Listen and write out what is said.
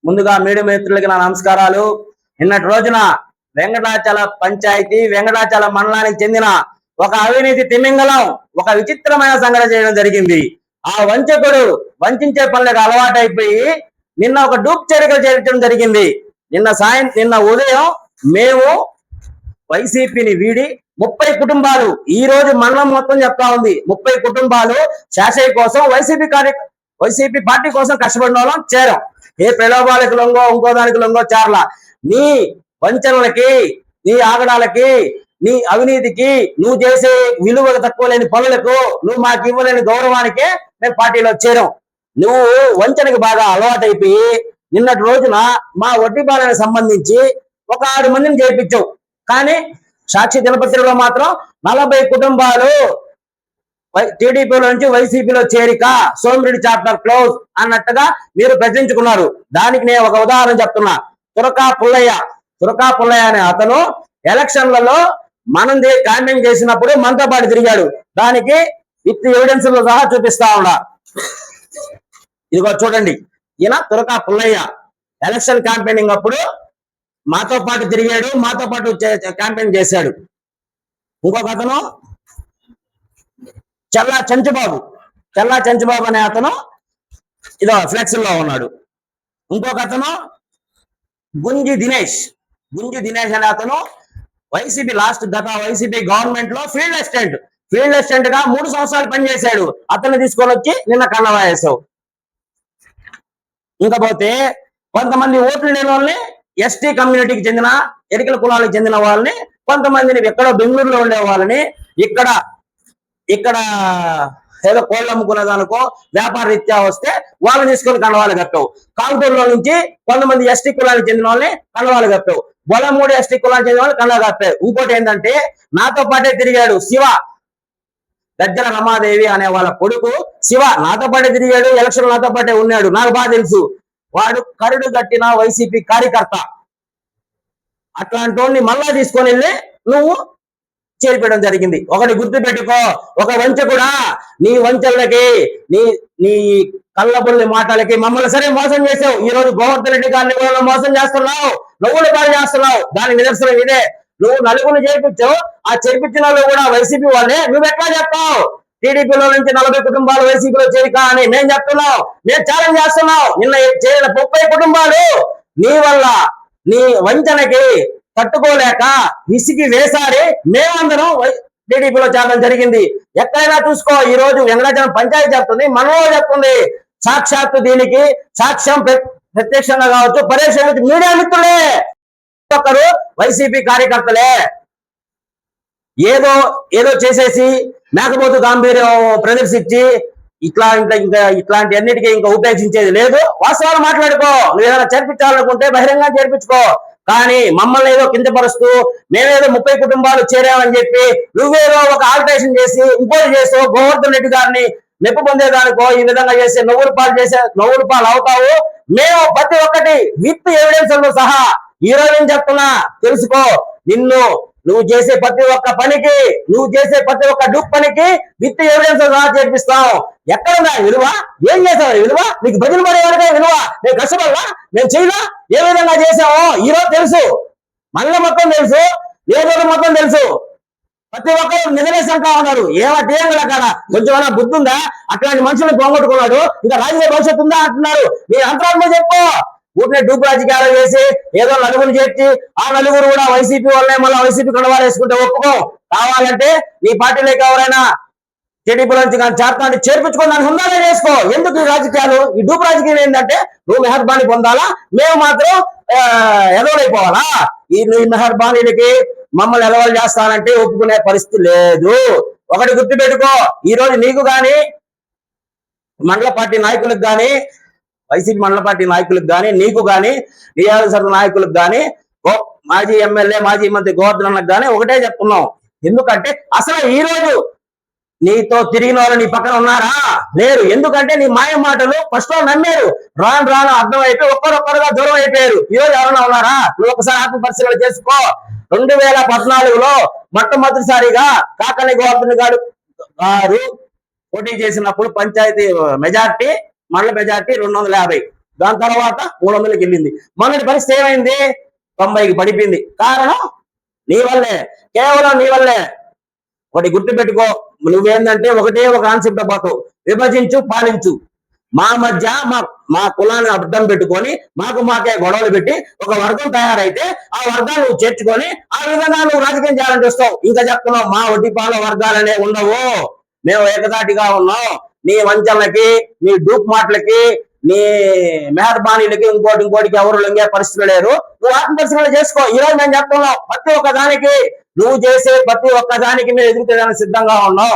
ముందుగా మీడియా మిత్రులకి నా నమస్కారాలు. నిన్నటి రోజున వెంకటాచల పంచాయతీ వెంకటాచల మండలానికి చెందిన ఒక అవినీతి తిమింగలం ఒక విచిత్రమైన సంఘటన చేయడం జరిగింది. ఆ వంచకుడు వంచే పనులకు అలవాటైపోయి నిన్న ఒక డూప్ చర్యలు చేర్చడం జరిగింది. నిన్న ఉదయం మేము వైసీపీని వీడి 30 కుటుంబాలు ఈ రోజు మండలం మొత్తం చెప్తా ఉంది. 30 కుటుంబాలు శాసయ్య కోసం వైసీపీ పార్టీ కోసం కష్టపడిన వాళ్ళం చేరం. ఏ ప్రలోభాలకు లొంగో ఇంకో దానికి లొంగో చేరల. నీ వంచనలకి, నీ ఆగడాలకి, నీ అవినీతికి, నువ్వు చేసే విలువ తక్కువ లేని పనులకు, నువ్వు మాకు ఇవ్వలేని గౌరవానికే మేము పార్టీలో చేరాం. నువ్వు వంచనకి బాగా అలవాటైపోయి నిన్నటి రోజున మా వడ్డీ బాలకు సంబంధించి ఒక 6 మందిని చేర్పించావు. కానీ సాక్షి దినపత్రికలో మాత్రం 40 కుటుంబాలు టీడీపీలో నుంచి వైసీపీలో చేరిక, సోమిరెడ్డి చాప్టర్ క్లోజ్ అన్నట్టుగా మీరు ప్రచురించుకున్నారు. దానికి నేను ఒక ఉదాహరణ చెప్తున్నా. తురకా పుల్లయ్య అనే అతను ఎలక్షన్లలో మనం క్యాంపెయిన్ చేసినప్పుడు మనతో పాటు తిరిగాడు. దానికి విత్ ఎవిడెన్స్ తో సహా చూపిస్తా ఉన్నా. ఇదిగో చూడండి, ఈయన తురకా పుల్లయ్య ఎలక్షన్ క్యాంపెయినింగ్ అప్పుడు మాతో పాటు తిరిగాడు, మాతో పాటు క్యాంపెయిన్ చేశాడు. ఇంకొక అతను చల్లా చంచుబాబు అనే అతను ఇదో ఫ్లెక్స్ లో ఉన్నాడు. ఇంకొక అతను గుంజి దినేష్ అనే అతను గత వైసీపీ గవర్నమెంట్ లో ఫీల్డ్ అసిస్టెంట్ గా 3 సంవత్సరాలు పనిచేశాడు. అతన్ని తీసుకొని వచ్చి నిన్న కన్నవాయేశావు. ఇంకపోతే కొంతమంది ఓట్లు లేని వాళ్ళని, ఎస్టీ కమ్యూనిటీకి చెందిన ఎరికల కులాలకు చెందిన వాళ్ళని, కొంతమందిని ఎక్కడో బెంగళూరులో ఉండే వాళ్ళని ఇక్కడ ఏదో కోళ్ళు అమ్ముకునేదానికో వ్యాపార రీత్యా వస్తే వాళ్ళని తీసుకొని కండవాళ్ళు కప్పావు. కాంటూరులో నుంచి కొంతమంది ఎస్టీ కులానికి చెందిన వాళ్ళని కండవాళ్ళు కప్పావు. బొలమూడి ఎస్టీ కులానికి చెందిన వాళ్ళు కండవ కప్పావు. ఇంకోటి ఏంటంటే నాతో పాటే తిరిగాడు శివ, గజ్జల రమాదేవి అనే వాళ్ళ కొడుకు శివ నాతో పాటే తిరిగాడు. ఎలక్షన్ నాతో పాటే ఉన్నాడు. నాకు బాగా తెలుసు. వాడు కరుడు కట్టిన వైసీపీ కార్యకర్త. అట్లాంటి వాడిని మళ్ళా తీసుకొని వెళ్ళి నువ్వు చేర్పడం జరిగింది. ఒకటి గుర్తు పెట్టుకో, ఒక వంచకుడా, నీ వంచలకి, నీ కళ్ళబుల్లి మాటలకి మమ్మల్ని సరే మోసం చేసావు. ఈ రోజు గోవర్ధన్ రెడ్డి గారిని కూడా మోసం చేస్తున్నావు, నువ్వులు పాలు చేస్తున్నావు. దాని నిదర్శనం ఇదే. నువ్వు నలుగురిని చేర్పించావు. ఆ చేర్పించిన వాళ్ళు కూడా వైసీపీ వాళ్ళే. నువ్వు ఎట్లా చెప్తావు టీడీపీలో నుంచి 40 కుటుంబాలు వైసీపీలో చేరిక అని? మేము చెప్తున్నాం, మేము ఛాలెంజ్ చేస్తున్నాం. నిన్న చేరిన 30 కుటుంబాలు నీ వల్ల, నీ వంచనకి తట్టుకోలేక విసిగి వేసారి మేమందరం టీడీపీలో చేరడం జరిగింది. ఎక్కడైనా చూసుకో, ఈ రోజు వెంకటాచలం పంచాయతీ చెప్తుంది, మనలో చెప్తుంది. సాక్షాత్తు దీనికి సాక్ష్యం ప్రత్యక్షంగా కావచ్చు, పరోక్షంగా మీడియా మిత్రులే, ఒక్కరు వైసీపీ కార్యకర్తలే. ఏదో చేసేసి మేకపోతు గాంభీర్యం ప్రదర్శించి ఇట్లాంటి అన్నిటికీ ఇంకా ఉపేక్షించేది లేదు. వాస్తవాలు మాట్లాడుకో. నువ్వు ఏదైనా చేర్పించాలనుకుంటే బహిరంగ చేర్పించుకో. కానీ మమ్మల్ని ఏదో కిందపరుస్తూ మేమేదో 30 కుటుంబాలు చేరామని చెప్పి నువ్వేదో ఒక ఆల్టరేషన్ చేసి ఇంకోటి చేసావు. గోవర్ధన్ రెడ్డి గారిని మెప్పు పొందేదానికో ఈ విధంగా చేసే నవ్వులు పాలు అవుతావు. మేము ప్రతి ఒక్కటి విత్ ఎవిడెన్స్ సహా ఈ రోజు చెప్తున్నా, తెలుసుకో. నువ్వు చేసే ప్రతి ఒక్క పనికి, నువ్వు చేసే ప్రతి ఒక్క డూప్ పనికి విత్ ఎవిడెన్స్ సహా చేర్పిస్తాం. ఎక్కడున్నా విలువ? ఏం చేసావు విలువ? నీకు బదులు పడేవాడికే విలువ. మేము కష్టపడలా, మేము చేయలా, ఏ విధంగా చేసామో ఈరోజు తెలుసు. మళ్ళీ మొత్తం తెలుసు, ఏదో మొత్తం తెలుసు. ప్రతి ఒక్కరు నిజమేసంటా ఉన్నారు. ఏమేంగుల కాడ కొంచెం బుద్ధి ఉందా? అట్లాంటి మనుషులను పోగొట్టుకున్నాడు. ఇంకా రాజకీయ భవిష్యత్తు ఉందా అంటున్నారు. నీ అంతరాత్మ చెప్పు. ఊరినే డూపు రాజకీయాలు చేసి ఏదో నలుగురు చేర్చి ఆ నలుగురు కూడా వైసీపీ వాళ్ళే మళ్ళీ వైసీపీ కండవాలు వేసుకుంటే ఒప్పుకో. కావాలంటే నీ పార్టీలోకి ఎవరైనా టీడీపీ నుంచి కానీ చేస్తానంటే చేర్పించుకొని దాన్ని హుందానే చేసుకో. ఎందుకు ఈ రాజకీయాలు? ఈ డూపు రాజకీయం ఏంటంటే నువ్వు మెహర్బానీ పొందాలా, మేము మాత్రం ఎదవలైపోవాలా? ఈ మెహర్బానీలకి మమ్మల్ని ఎదవలు చేస్తానంటే ఒప్పుకునే పరిస్థితి లేదు. ఒకటి గుర్తుపెట్టుకో, ఈ రోజు నీకు కానీ మండల పార్టీ నాయకులకు కానీ, వైసీపీ మండల పార్టీ నాయకులకు కానీ, నీకు కానీ, నియోజకవర్గ నాయకులకు కానీ, మాజీ ఎమ్మెల్యే మాజీ మంత్రి గోవర్ధన్ కానీ ఒకటే చెప్తున్నాం. ఎందుకంటే అసలు ఈ రోజు నీతో తిరిగిన వాళ్ళు నీ పక్కన ఉన్నారా? లేరు. ఎందుకంటే నీ మాయ మాటలు ఫస్ట్ లో నమ్మారు. రాను అర్థమైపోయి ఒక్కరొక్కరుగా దూరం అయిపోయారు. ఈ రోజు ఎవరైనా ఉన్నారా? నువ్వు ఒకసారి ఆత్మ పరిశీలన చేసుకో. 2014లో మొట్టమొదటిసారిగా కాకని గోవర్ధన్ గారు పోటీ చేసినప్పుడు పంచాయతీ మెజార్టీ, మండల మెజార్టీ 250. దాని తర్వాత 300కి వెళ్ళింది. మొన్నటి పరిస్థితి ఏమైంది? 90కి పడిపోయింది. కారణం నీ వల్లే, కేవలం నీ వల్లే. ఒకటి గుర్తు పెట్టుకో, నువ్వేందంటే ఒకటే ఒక కాన్సెప్ట్ పోతావు, విభజించు పాలించు. మా మధ్య మా కులాన్ని అర్థం పెట్టుకొని మాకే గొడవలు పెట్టి ఒక వర్గం తయారైతే ఆ వర్గాన్ని నువ్వు చేర్చుకొని ఆ విధంగా నువ్వు రాజకీయం చేయాలని చూస్తావు. ఇంకా చెప్తున్నావు మా వడ్డీపాల వర్గాలనే ఉండవు, మేము ఏకదాటిగా ఉన్నాం. నీ వంచనలకి, నీ డూప్ మాటలకి, నీ మెహర్బానీలకి ఇంకోటికి ఎవరు లొంగే పరిస్థితులు లేరు. నువ్వు ఆత్మపరిశీలన చేసుకో. ఈ రోజు నేను చెప్తున్నావు, ప్రతి ఒక్క దానికి నువ్వు చేసే ప్రతి ఒక్క దానికి మేము ఎదుర్కోవడానికి సిద్ధంగా ఉన్నాం.